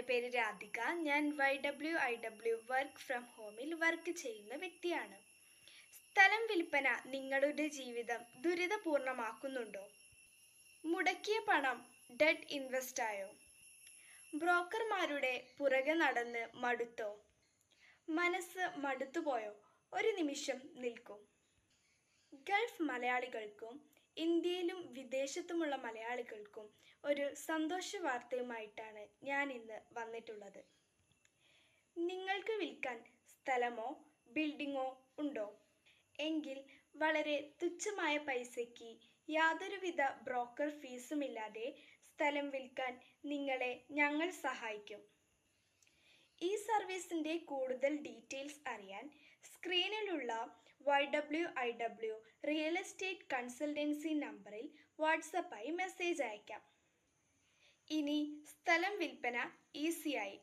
പേര് രാധിക. ഞാൻ YWIW work from ഹോമിൽ വർക്ക് ചെയ്യുന്ന വ്യക്തിയാണ്. സ്ഥലം വിൽപ്പന നിങ്ങളുടെ ജീവിതം ദുരിതപൂർണമാക്കുന്നുണ്ടോ? മുടക്കിയ പണം ഡെഡ് ഇൻവെസ്റ്റായോ? ബ്രോക്കർമാരുടെ പുറകെ നടന്ന് മടുത്തോ? മനസ്സ് മടുത്തുപോയോ? ഒരു നിമിഷം നിൽക്കൂ. ഗൾഫ് മലയാളികൾക്കും ഇന്ത്യയിലും വിദേശത്തുമുള്ള മലയാളികൾക്കും ഒരു സന്തോഷ വാർത്തയുമായിട്ടാണ് ഞാൻ ഇന്ന് വന്നിട്ടുള്ളത്. നിങ്ങൾക്ക് വിൽക്കാൻ സ്ഥലമോ ബിൽഡിങ്ങോ ഉണ്ടോ? എങ്കിൽ വളരെ തുച്ഛമായ പൈസയ്ക്ക് യാതൊരുവിധ ബ്രോക്കർ ഫീസുമില്ലാതെ സ്ഥലം വിൽക്കാൻ നിങ്ങളെ ഞങ്ങൾ സഹായിക്കും. ഈ സർവീസിൻ്റെ കൂടുതൽ ഡീറ്റെയിൽസ് അറിയാൻ സ്ക്രീനിലുള്ള YWIW റിയൽ എസ്റ്റേറ്റ് കൺസൾട്ടൻസി നമ്പറിൽ വാട്സപ്പായി മെസ്സേജ് അയക്കാം. ഇനി സ്ഥലം വിൽപ്പന ഈസിയായി.